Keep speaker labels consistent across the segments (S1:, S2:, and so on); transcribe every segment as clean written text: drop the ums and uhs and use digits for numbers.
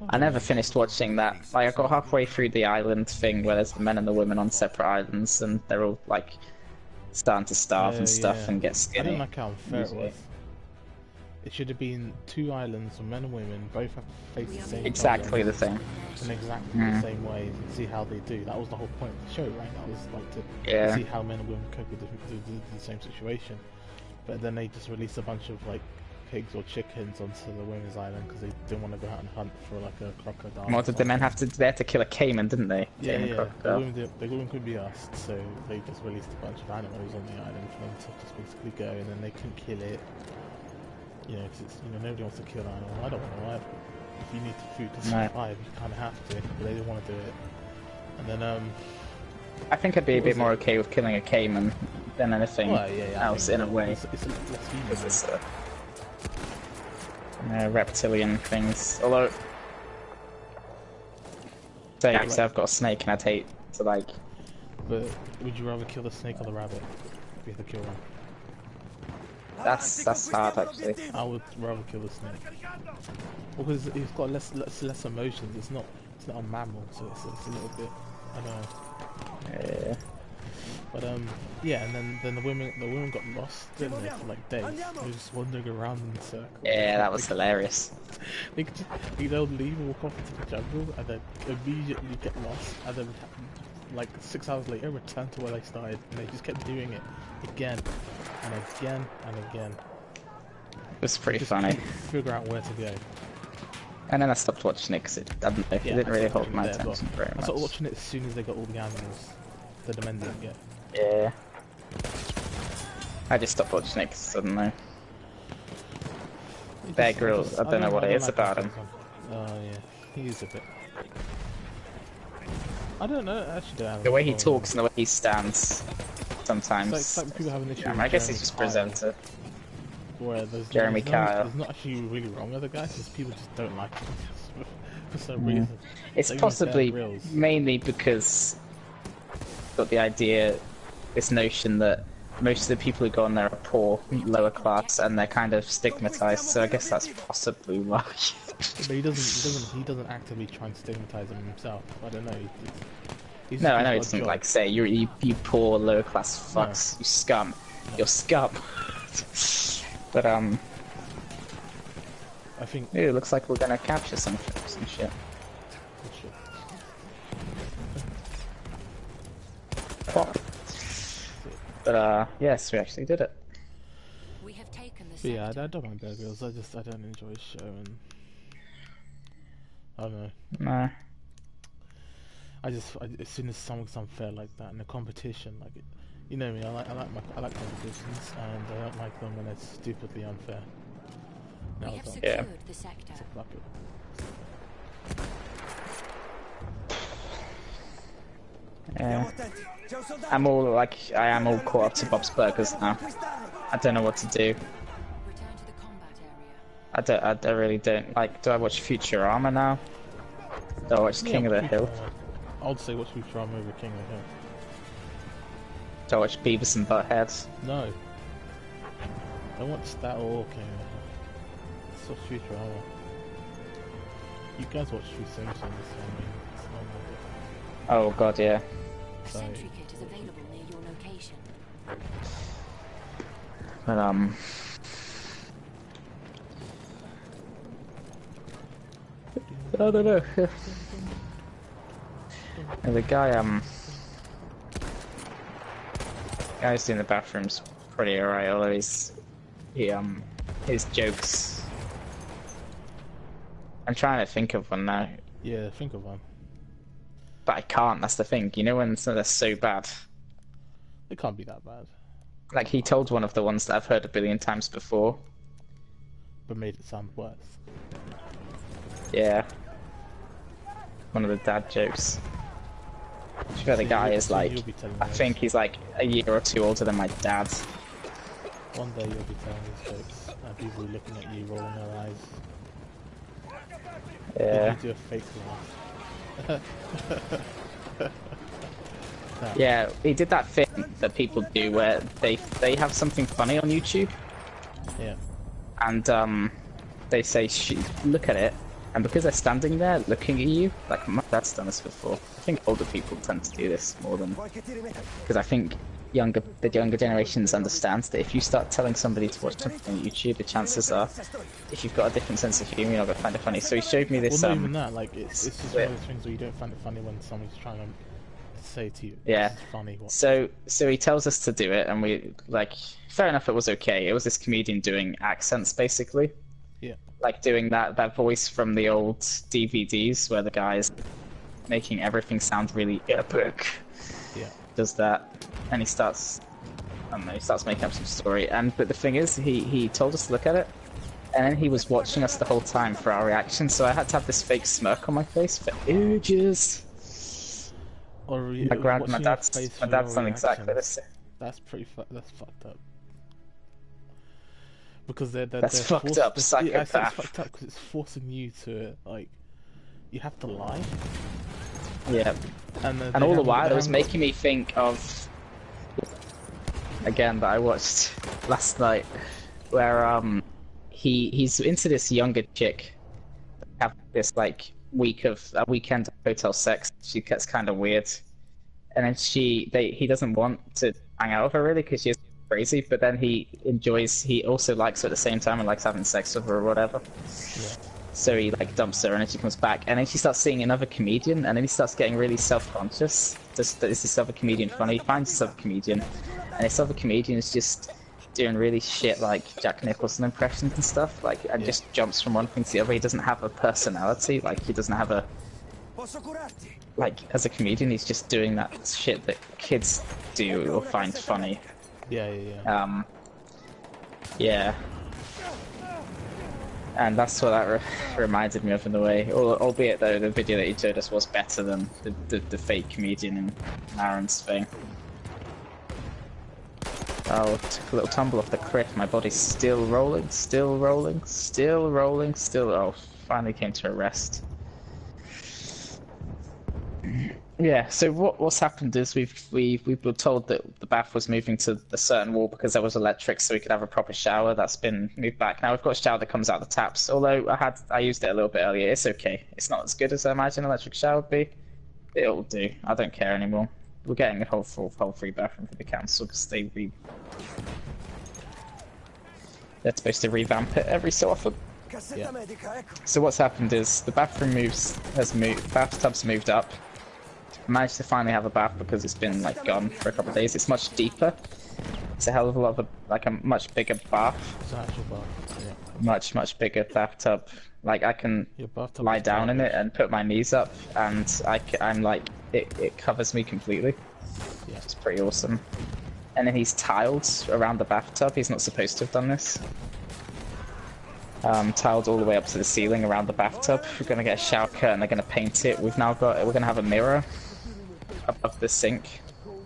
S1: I never finished watching that. Like, I got halfway through the island thing where there's the men and the women on separate islands, and they're all like starting to starve and stuff
S2: Yeah.
S1: and get
S2: I
S1: skinny.
S2: don't like how unfair it was. It should have been 2 islands for men and women, both have to face the same
S1: Exactly the same.
S2: in exactly the same way, and see how they do. That was the whole point of the show, right? That was like to see how men and women cope with the same situation. But then they just released a bunch of like pigs or chickens onto the women's island because they didn't want to go out and hunt for like a crocodile.
S1: What did the men have to? They had to kill a caiman, didn't they?
S2: Yeah, yeah. The women couldn't be asked, so they just released a bunch of animals on the island for them to just basically go, and then they couldn't kill it. You know, because nobody wants to kill an animal. I don't want to. If you need food to survive, you kind of have to. But they didn't want to do it. And then
S1: I think I'd be a bit more okay with killing a caiman than anything else in a way.
S2: It's less human.
S1: Reptilian things. Although, say I've got a snake and I'd hate to like.
S2: But would you rather kill the snake or the rabbit if you had to kill one?
S1: That's hard actually.
S2: I would rather kill the snake because it's got less emotions. It's not a mammal, so it's a little bit. I don't know.
S1: Yeah.
S2: But yeah, and then the women got lost, didn't they, for like days? They were just wandering around in circles.
S1: Yeah, that was hilarious.
S2: They could just, they'll leave and walk off into the jungle, and then immediately get lost, and then like 6 hours later return to where they started, and they just kept doing it again and again and again.
S1: It was pretty funny.
S2: Figure out where to go.
S1: And then I stopped watching it because it didn't really hold my attention very much.
S2: I started watching it as soon as they got all the animals that the men didn't get.
S1: Yeah. I just stopped watching it because I don't know. Bear Grylls, I don't know what it is about him.
S2: Oh yeah, he is a bit. I don't know, I actually don't have
S1: the way he talks and the way he stands, sometimes.
S2: It's like people have an issue with
S1: I guess he's just presenter.
S2: Where
S1: Jeremy Kyle.
S2: There's not actually really wrong with the guy, just people just don't like him for some reason.
S1: It's like possibly mainly because got the idea, this notion that most of the people who go on there are poor, lower class, and they're kind of stigmatized. So I guess that's possibly why.
S2: But he doesn't actively try and stigmatize them himself. I don't know.
S1: No, I know he doesn't like say you poor lower class fucks, you scum, you're scum. But I think it looks like we're gonna capture some shit. But yes, we actually did it.
S3: We have taken the
S2: yeah, I don't mind Bear Grylls. I don't enjoy his show, and I don't know.
S1: Nah.
S2: As soon as something's unfair like that in a competition, like you know me, I like competitions, and I don't like them when it's stupidly unfair.
S3: We have secured the sector.
S2: So fuck it.
S1: I am all caught up to Bob's Burgers now. I don't know what to do.
S3: Return to the combat area.
S1: I really don't like. Do I watch Futurama now? Do I watch King of the Hill?
S2: I'd say watch Futurama over King of the Hill.
S1: Do I watch Beavis and Butthead?
S2: No. I watch that or King of the Hill. It's watch Futurama. You guys watch True Simpsons, so I mean, it's not
S1: Oh god, yeah.
S3: Sentry kit is available near your location.
S1: But I don't know. And the guy's in the bathroom's pretty alright, although his jokes. I'm trying to think of one now.
S2: Yeah, think of one.
S1: But I can't, that's the thing. You know when they're so bad?
S2: It can't be that bad.
S1: Like, he told one of the ones that I've heard a billion times before.
S2: But made it sound worse.
S1: Yeah. One of the dad jokes. Sure, the guy is like, I think he's like a year or two older than my dad.
S2: One day you'll be telling these jokes, and people will be looking at you, rolling their eyes.
S1: Yeah.
S2: You do a fake laugh.
S1: Yeah, he did that thing that people do where they have something funny on YouTube.
S2: Yeah.
S1: And they say, look at it, And because they're standing there looking at you, like my dad's done this before. I think older people tend to do this more than... Because I think the younger generations understands that if you start telling somebody to watch something on YouTube, the chances are, if you've got a different sense of humour, you're not going to find it funny. So he showed me this...
S2: Well, not even that, like, it's just one of those things where you don't find it funny when somebody's trying to say to you, this is funny. What?
S1: So he tells us to do it, and we, like, fair enough, it was okay. It was this comedian doing accents, basically.
S2: Yeah.
S1: Like doing that voice from the old DVDs where the guy's making everything sound really epic.
S2: Yeah.
S1: Does that, and he starts, I don't know, he starts making up some story. But the thing is, he told us to look at it, and then he was watching us the whole time for our reaction. So I had to have this fake smirk on my face for ages.
S2: Or
S1: my dad's done exactly the same.
S2: That's fucked up. Because they're
S1: fucked up, psychopath.
S2: It's fucked up because it's forcing you to, like, you have to lie.
S1: Yeah. And all the while it was making me think of, again, that I watched last night, where he's into this younger chick. Have this like weekend of hotel sex. She gets kind of weird, and then he doesn't want to hang out with her really because she's crazy, but then he also likes her at the same time and likes having sex with her or whatever. Yeah. So he like dumps her and then she comes back and then she starts seeing another comedian and then he starts getting really self-conscious. Is this other comedian funny? He finds this other comedian and this other comedian is just doing really shit like Jack Nicholson impressions and stuff, like, and just jumps from one thing to the other. He doesn't have a personality, like he doesn't have a, like, as a comedian he's just doing that shit that kids do or find funny.
S2: Yeah.
S1: Yeah. And that's what that reminded me of in a way. Albeit though, the video that he showed us was better than the fake comedian in Aaron's thing. Oh, took a little tumble off the cliff. My body's still rolling, still rolling, still rolling, still. Oh, finally came to a rest. Yeah, so what's happened is we were told that the bath was moving to a certain wall because there was electric, so we could have a proper shower. That's been moved back. Now we've got a shower that comes out the taps. Although I used it a little bit earlier. It's okay. It's not as good as I imagine an electric shower would be. It'll do. I don't care anymore. We're getting a whole free bathroom for the council because they're supposed to revamp it every so often. Yeah. So what's happened is the bathroom bathtub's moved up. I managed to finally have a bath because it's been like gone for a couple of days. It's much deeper. It's a hell of a lot of a much bigger bath.
S2: It's an actual bath. Yeah.
S1: Much bigger bathtub. Like I can lie down in it and put my knees up, and I'm like it covers me completely. Yeah, it's pretty awesome. And then he's tiled around the bathtub. He's not supposed to have done this. Tiled all the way up to the ceiling around the bathtub. We're gonna get a shower curtain. They're gonna paint it. We're gonna have a mirror above the sink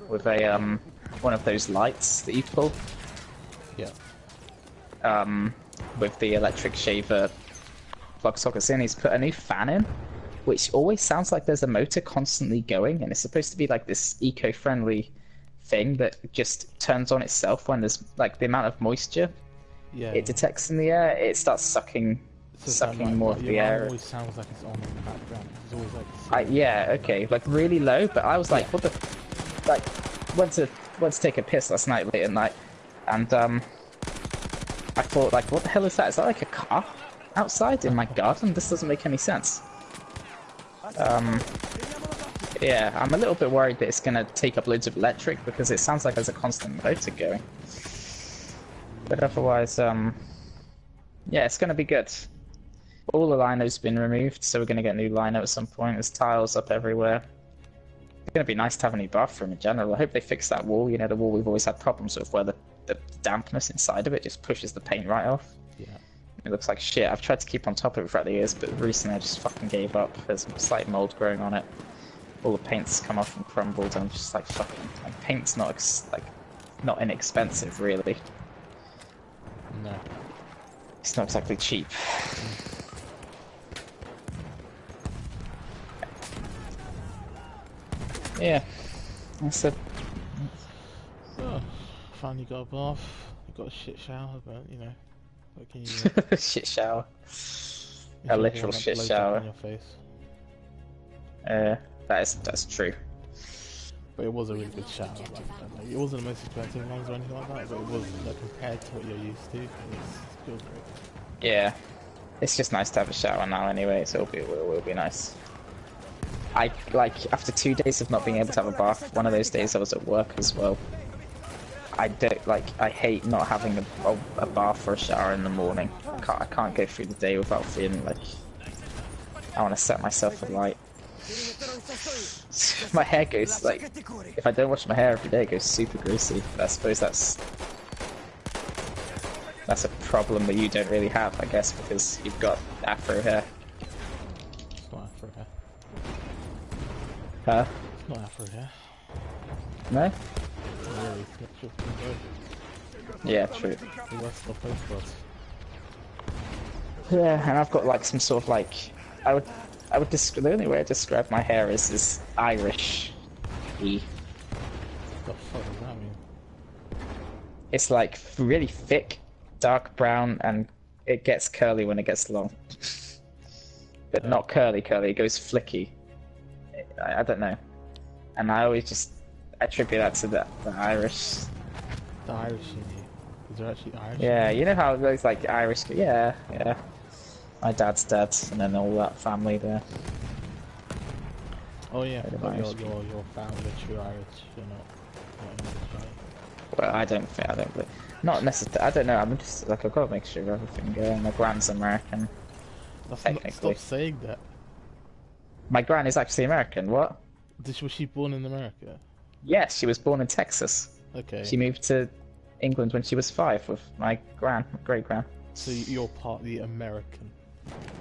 S1: with a one of those lights that you pull.
S2: Yeah.
S1: With the electric shaver plug sockets in. He's put a new fan in, which always sounds like there's a motor constantly going, and it's supposed to be like this eco-friendly thing that just turns on itself when there's like the amount of moisture it detects in the air. It starts sucking more of the air.
S2: It always sounds like it's on in the background. It's always like
S1: yeah, okay, like really low. But I was like, what the, like, went to take a piss last night late at night, and I thought like, what the hell is that? Is that like a car outside in my garden? This doesn't make any sense. Yeah, I'm a little bit worried that it's gonna take up loads of electric because it sounds like there's a constant motor going. But otherwise, yeah, it's gonna be good. All the lino's been removed, so we're gonna get a new lino at some point. There's tiles up everywhere. It's gonna be nice to have a new bathroom in general. I hope they fix that wall. You know, the wall we've always had problems with, where the dampness inside of it just pushes the paint right off.
S2: Yeah.
S1: It looks like shit. I've tried to keep on top of it throughout the years, but recently I just fucking gave up. There's slight mold growing on it. All the paint's come off and crumbled, and I'm just like, fucking, like, paint's not not inexpensive, really.
S2: No.
S1: It's not exactly cheap. Yeah, that's it.
S2: Oh, finally got a bath. You got a shit shower, but you know, what can you do?
S1: Shit shower. a literal
S2: that
S1: shit
S2: blows up
S1: shower.
S2: on your face.
S1: That's true.
S2: But it was a really good shower. Like, it wasn't the most expensive ones or anything like that, but it was, like, compared to what you're used to, it's still great.
S1: Yeah, it's just nice to have a shower now anyway, so it will be nice. I, like, after 2 days of not being able to have a bath, one of those days I was at work as well. I hate not having a bath or a shower in the morning. I can't go through the day without feeling like I want to set myself alight. My hair goes, like, if I don't wash my hair every day, it goes super greasy. But I suppose that's a problem that you don't really have, I guess, because you've got afro hair.
S2: It's not afro hair.
S1: Huh?
S2: It's not afro hair.
S1: No?
S2: Really, it's just
S1: Yeah, true.
S2: the rest of both of us.
S1: Yeah, and I've got like some sort of like, I would the only way I describe my hair is Irish.
S2: What the fuck does that mean?
S1: It's like really thick, dark brown, and it gets curly when it gets long. But not curly, it goes flicky. I don't know. And I always just attribute that to the Irish.
S2: The Irish in you. Is there actually Irish?
S1: Yeah, you know how those like Irish. Yeah. My dad's dad, and then all that family there.
S2: Oh yeah, but
S1: Irish.
S2: your family are true Irish. You're not English, right?
S1: Well, I don't. Not necessarily. I don't know. I'm just like I've got a mixture of everything. My gran's American.
S2: Stop saying that.
S1: My gran is actually American. What?
S2: Was she born in America?
S1: Yes, she was born in Texas.
S2: Okay.
S1: She moved to England when she was 5 with my great gran.
S2: So you're partly American.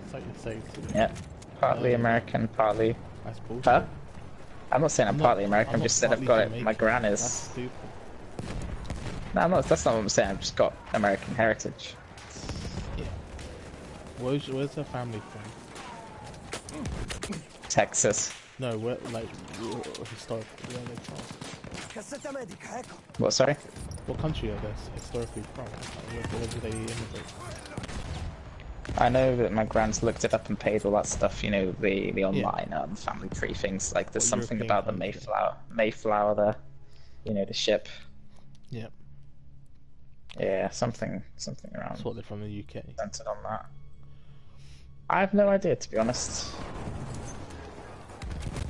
S2: It's like you're saying to me.
S1: Yeah, partly American, partly.
S2: That's bullshit.
S1: Huh? I'm not saying I'm partly American. I'm
S2: not
S1: just saying I've
S2: partly
S1: got it.
S2: Jamaican.
S1: My gran
S2: That's
S1: is.
S2: stupid.
S1: No, I'm not. That's not what I'm saying. I've just got American heritage.
S2: Yeah. Where's her family from?
S1: Texas.
S2: No, where historically, where are they from?
S1: What? Sorry.
S2: What country are they historically from? Like, where did they immigrate from?
S1: I know that my grand's looked it up and paid all that stuff. You know, the online family tree things. Like, there's something
S2: European
S1: about the
S2: country?
S1: Mayflower there. You know, the ship.
S2: Yep.
S1: Yeah, something around.
S2: That's what they're from the UK.
S1: Centered on that. I have no idea, to be honest.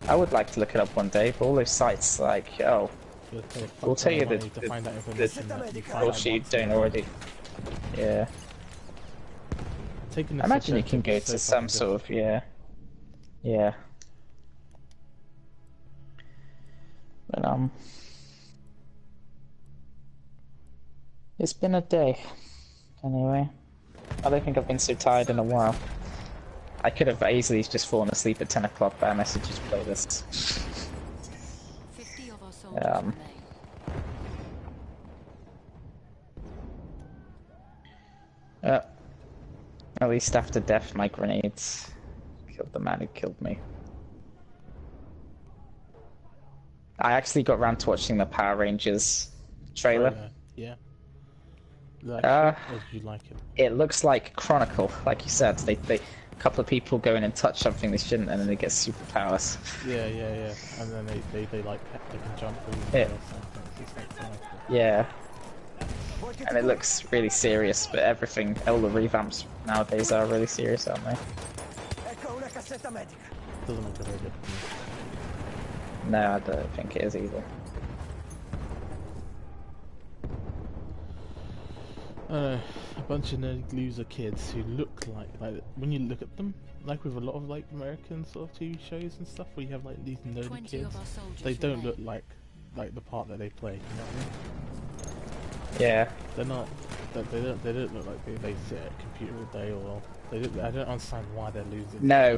S1: I would like to look it up one day, but all those sites, like, we'll tell you the bullshit you don't already. Yeah. I imagine you can go to some sort of, yeah. But, it's been a day, anyway. I don't think I've been so tired in a while. I could have easily just fallen asleep at 10 o'clock, but I messaged just play this.
S3: 50 of our soldiers remain.
S1: At least after death, my grenades killed the man who killed me. I actually got round to watching the Power Rangers trailer.
S2: Yeah.
S1: Or
S2: did you like it?
S1: It looks like Chronicle, like you said. They a couple of people go in and touch something they shouldn't, and then they get superpowers.
S2: Yeah. And then they like they can jump through.
S1: Yeah.
S2: Like
S1: Yeah. And it looks really serious, but everything, all the revamps nowadays are really serious, aren't they?
S2: doesn't make it very good.
S1: No, I don't think it is either.
S2: A bunch of nerdy loser kids who look like when you look at them, like with a lot of like American sort of TV shows and stuff, where you have like these nerdy kids, they don't look like the part that they play. You know what I mean?
S1: Yeah.
S2: They're not. They don't look like they sit at a computer all day, or I don't understand why they're losing.
S1: No,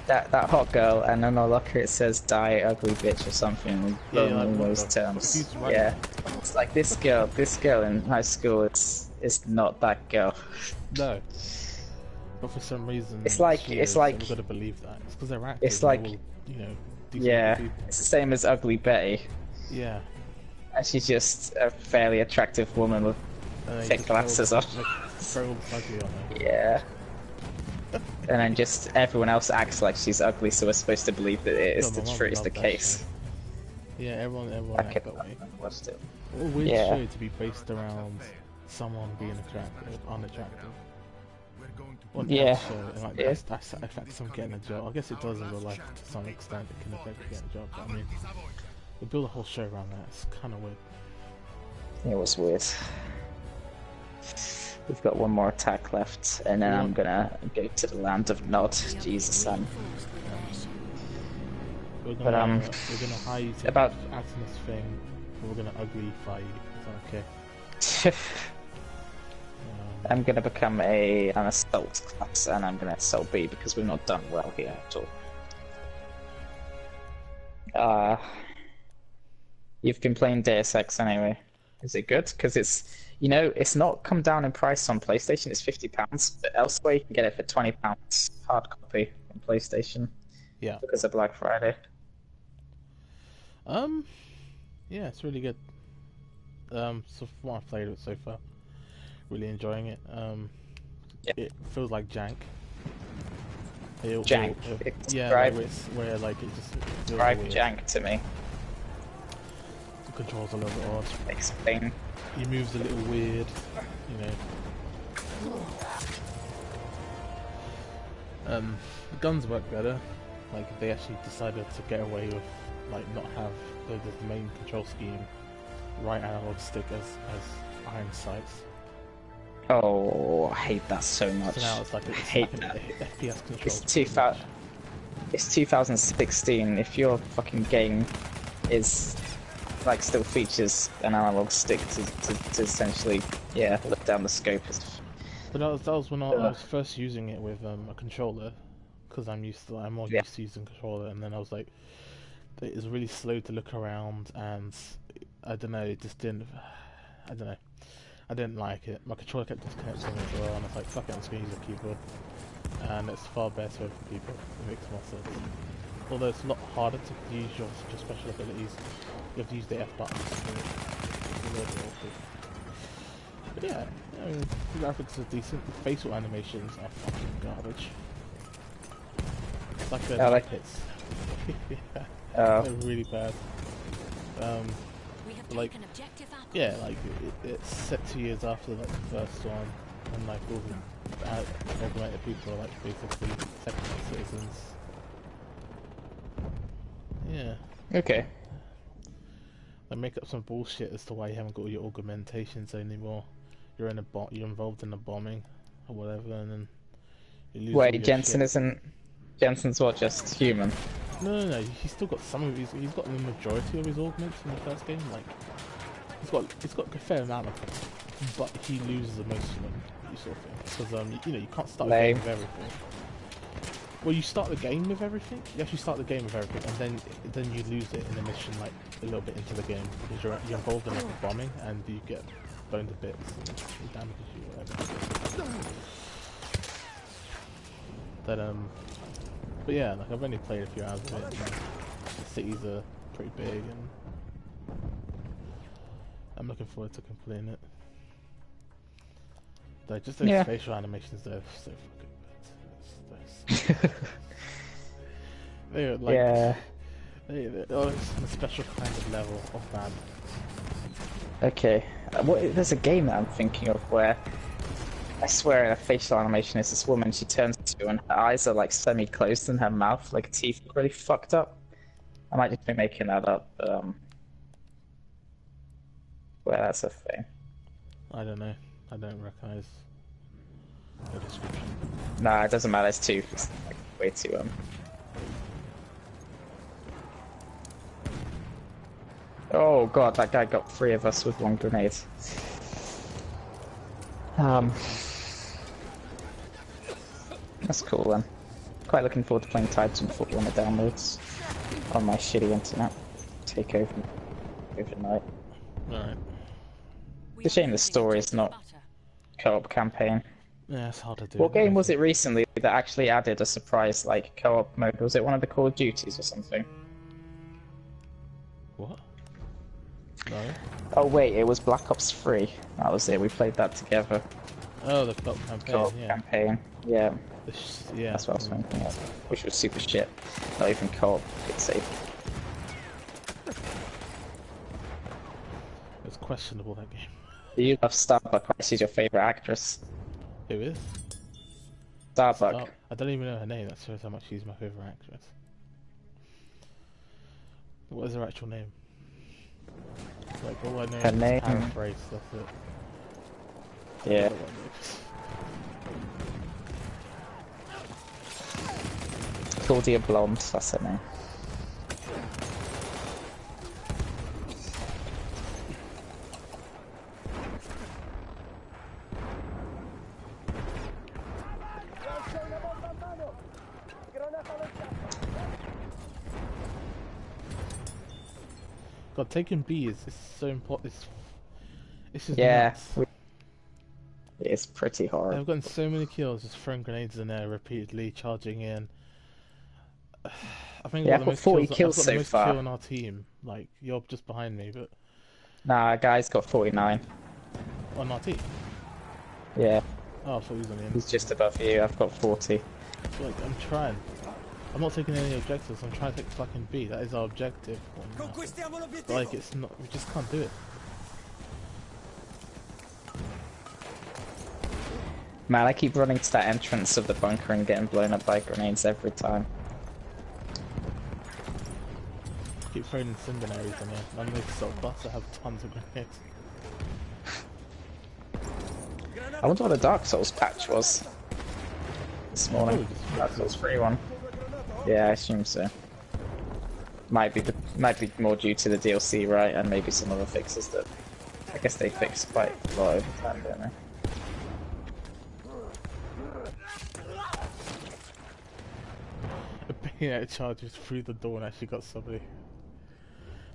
S1: that hot girl, and on her locker it says "die ugly bitch" or something along those terms.
S2: Right.
S1: Yeah, it's like this girl in high school. It's not that girl.
S2: No. But for some reason,
S1: it's like
S2: we've got to believe that. It's because they're actors.
S1: It's like,
S2: all, you know,
S1: yeah,
S2: people.
S1: it's the same as Ugly Betty.
S2: Yeah.
S1: And she's just a fairly attractive woman with thick glasses on.
S2: Throw all the ugly on her.
S1: Yeah. And then just everyone else acts like she's ugly, so we're supposed to believe that it is
S2: God, my
S1: the
S2: mum
S1: true, it's the
S2: loved that
S1: case.
S2: show. Yeah, everyone
S1: I
S2: acts that way.
S1: watched it.
S2: What a weird
S1: Yeah.
S2: show to be based around someone being attractive, unattractive. What
S1: Yeah.
S2: a show, and like that's affects them getting a job. I guess it does in real life to some extent. It can affect you getting a job, but I mean, we build a whole show around that. It's kind of weird.
S1: It was weird. We've got one more attack left, and then I'm gonna go to the land of Nod. Jesus, son.
S2: We're gonna hire you to
S1: about
S2: act in this thing, and we're gonna ugly fight you. Is that okay?
S1: I'm gonna become an assault class, and I'm gonna assault B because we've not done well here at all. You've been playing Deus Ex anyway. Is it good? Because it's, you know, it's not come down in price on PlayStation. It's £50, but elsewhere you can get it for £20 hard copy on PlayStation.
S2: Yeah.
S1: Because of Black Friday.
S2: Yeah, it's really good. So from what I've played it so far, really enjoying it. It feels like jank.
S1: Jank.
S2: Yeah, like where like it just feels
S1: Describe
S2: weird.
S1: jank to me.
S2: The controls a little bit odd.
S1: Explain.
S2: He moves a little weird, you know. The guns work better. Like they actually decided to get away with like not have the main control scheme right analog stick as iron sights.
S1: Oh, I hate that so much.
S2: So now it's like
S1: I hate
S2: like
S1: that.
S2: FPS control.
S1: It's 2016. If your fucking game is like still features an analog stick to essentially look down the scope.
S2: But that was when I was first using it with a controller, because I'm more used to using a controller, and then I was like, it was really slow to look around, and I don't know, it just didn't. I don't know. I didn't like it. My controller kept disconnecting as well, and I was like, fuck it, I'm just gonna use a keyboard. And it's far better for people. It makes more sense. Although it's a lot harder to use your special abilities. You have to use the F button. It's a little bit awkward. But yeah, I mean, the graphics are decent. The facial animations are fucking garbage. It's like the hits. They're really bad. Like, yeah, like it's set 2 years after like the first one, and like all the augmented people are like basically second citizens. Yeah.
S1: Okay.
S2: They make up some bullshit as to why you haven't got all your augmentations anymore. You're involved in a bombing or whatever, and then you lose.
S1: Wait, Jensen's what, just human?
S2: No. He's still got some of his. He's got the majority of his augments in the first game. Like, he's got a fair amount of them, but he loses the most of them. Sort of thing, because you can't start the game with everything. Well, you start the game with everything. You actually start the game with everything, and then you lose it in a mission like a little bit into the game because you're involved in like a bombing and you get blown to bits and it damages you or whatever. But yeah, like I've only played a few hours of it. And the cities are pretty big, and I'm looking forward to completing it. Like just those facial animations, they're so fucking bad. They're like, they're on a special kind of level of bad.
S1: Okay, there's a game that I'm thinking of where I swear a facial animation is this woman she turns to and her eyes are like semi-closed and her mouth, like teeth, look really fucked up. I might just be making that up, but well, that's a thing.
S2: I don't know. I don't recognize the description.
S1: Nah, it doesn't matter. It's like, way too Oh god, that guy got 3 of us with 1 grenade. That's cool then. Quite looking forward to playing Titanfall when it downloads on my shitty internet. Take over overnight.
S2: Alright.
S1: It's a shame the story is not co-op campaign.
S2: Yeah, it's hard to do.
S1: What game was it recently that actually added a surprise like co-op mode? Was it one of the Call of Duties or something?
S2: What? No.
S1: Oh wait, it was Black Ops 3. That was it. We played that together.
S2: Oh, the co-op campaign.
S1: Co-op campaign. Yeah.
S2: Yeah.
S1: That's what I was thinking. Which was super shit. Not even co-op. It's safe.
S2: It's questionable, that game.
S1: You love Starbuck. She's your favorite actress.
S2: Who is?
S1: Starbuck.
S2: I don't even know her name. That shows how much she's my favorite actress. What is her actual name? Like, all I know
S1: Her
S2: is
S1: name?
S2: paraphrase, that's it.
S1: Yeah. Claudia Blonde, that's her name.
S2: God, taking B is so important. It's just
S1: Yeah,
S2: nuts.
S1: it's pretty hard.
S2: I've gotten so many kills just throwing grenades in there repeatedly, charging in. I think
S1: I've got 40 kills so far.
S2: Kill on our team. Like, you're just behind me, but
S1: Nah, guy's got 49.
S2: on our team.
S1: Yeah.
S2: Oh, I thought he was on the end.
S1: He's just above you. I've got 40.
S2: Like, I'm trying. I'm not taking any objectives. I'm trying to take fucking B. That is our objective. Like, it's not. We just can't do it.
S1: Man, I keep running to that entrance of the bunker and getting blown up by grenades every time.
S2: Keep throwing incendiaries in here. None of these sort of busts that have tons of grenades.
S1: I wonder what the Dark Souls patch was this morning. Dark Souls 3 one. Yeah, I assume so. Might be more due to the DLC, right? And maybe some other fixes that I guess they fix quite a lot over time, don't they?
S2: Bayonet charges through the door and actually got somebody.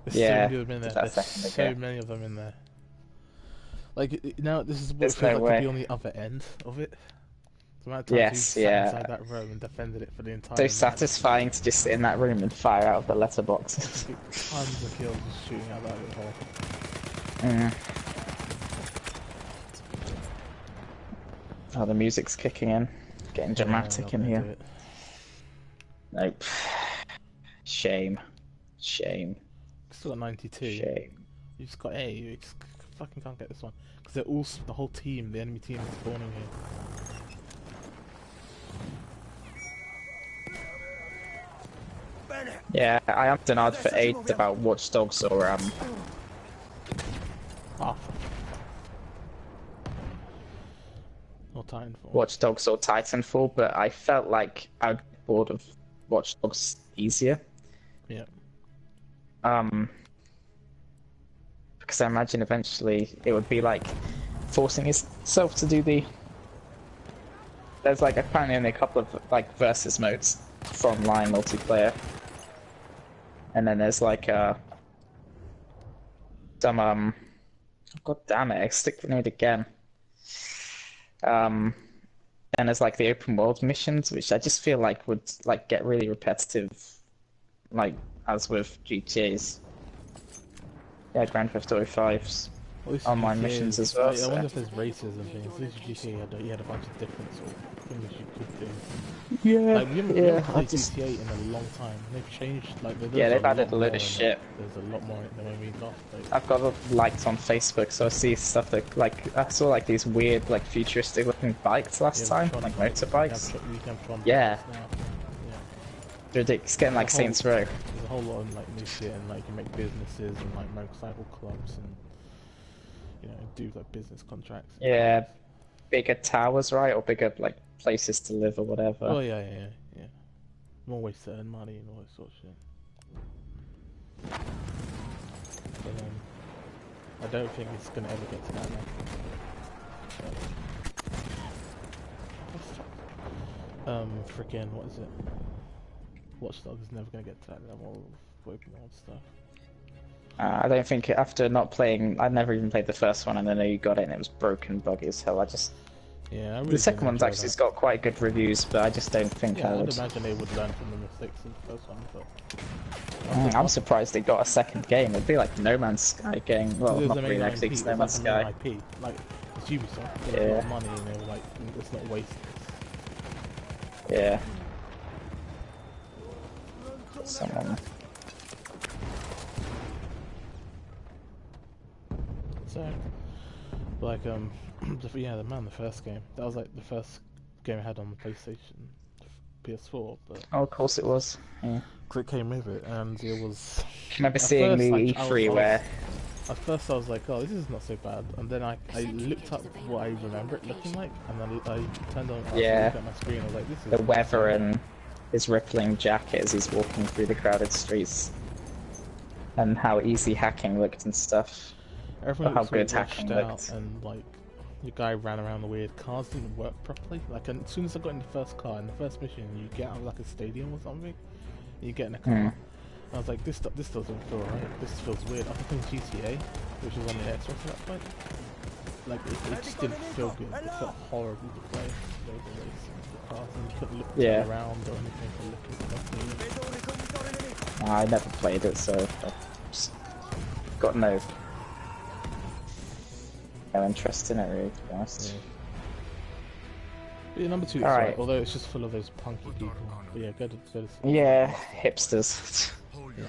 S2: There's
S1: Yeah,
S2: so many of them in there. There's so many of them in there. Like, now this is what it feels like to be on the other end of it. The amount of times you sat inside that room and defended it for the entire
S1: So
S2: match.
S1: satisfying to just sit in that room and fire out of the letterbox.
S2: Tons of kills just shooting out that little hole.
S1: Oh, the music's kicking in. Getting dramatic in here. Nope. Shame. Shame.
S2: Still got 92.
S1: Shame.
S2: You just got A. You just fucking can't get this one. Because they're all, the whole team, the enemy team is spawning here.
S1: Yeah, I am denied for AIDS about Watch Dogs or
S2: or Titanfall.
S1: Watch Dogs or Titanfall, but I felt like I'd get bored of Watch Dogs easier.
S2: Yeah.
S1: Because I imagine eventually it would be like forcing itself to do the. There's like apparently only a couple of like versus modes for online multiplayer, and then there's like some God damn it! I stick grenade again. And there's like the open world missions, which I just feel like would like get really repetitive, like as with GTA's. Yeah, Grand Theft Auto 5's online missions as well.
S2: I wonder if there's races and things. At least GTA you had a bunch of different sort of things you could do.
S1: Yeah,
S2: like, we haven't played GTA in a long time. They've changed, like,
S1: they've added a load of shit.
S2: There's a lot more than when we last played.
S1: I've got likes on Facebook, so I see stuff that, like, I saw like these weird, like, futuristic looking bikes last time, like motorbikes. Yeah. Ridiculous, getting like Saints Row.
S2: There's a whole lot of like new shit, and like you make businesses and like motorcycle clubs and do like business contracts.
S1: Yeah, bigger towers, right, or bigger like places to live or whatever.
S2: Oh yeah. More ways to earn money and all that sort of shit. But, I don't think it's gonna ever get to that level. Freaking what is it? Watch Dogs is never going to get to that level of open world stuff.
S1: I don't think after not playing, I've never even played the first one, and I know you got it and it was broken, buggy as hell.
S2: Yeah,
S1: the second one's actually got quite good reviews, but I just don't think I would.
S2: I'd imagine they would learn from the mistakes of the first one, but...
S1: I'm surprised they got a second game. It'd be like No Man's Sky game. Well, not really, actually, it's No Man's Sky.
S2: IP. Like, it's Ubisoft, they got a lot of money, and they were like, let's not waste this.
S1: Yeah. Someone.
S2: So, like, the first game. That was like the first game I had on the PlayStation, PS4. But
S1: oh, of course it was. Yeah.
S2: Cause it came with it, and it was.
S1: I remember seeing the E3 where.
S2: At first, I was like, "Oh, this is not so bad," and then I looked up what I remember it looking like, and then I turned on.
S1: Yeah.
S2: Looked at my screen. I was like, "This is."
S1: The weather and his rippling jacket as he's walking through the crowded streets, and how easy hacking looked and stuff.
S2: Everyone
S1: how good hacking looked.
S2: And like, your guy ran around the weird cars didn't work properly. Like, as soon as I got in the first car, in the first mission, you get out of like a stadium or something, and you get in a car. I was like, this doesn't feel right. This feels weird. After playing GTA, which was on the Xbox at that point, like it just didn't feel good. It felt horrible to play. The cars, and you couldn't look around or anything to look at stuff.
S1: I never played it, so I've just got no interest in it, really, to be honest.
S2: Yeah. But yeah, number 2 is right, although it's just full of those punky people. But yeah, go to
S1: yeah, hipsters.
S2: Yeah.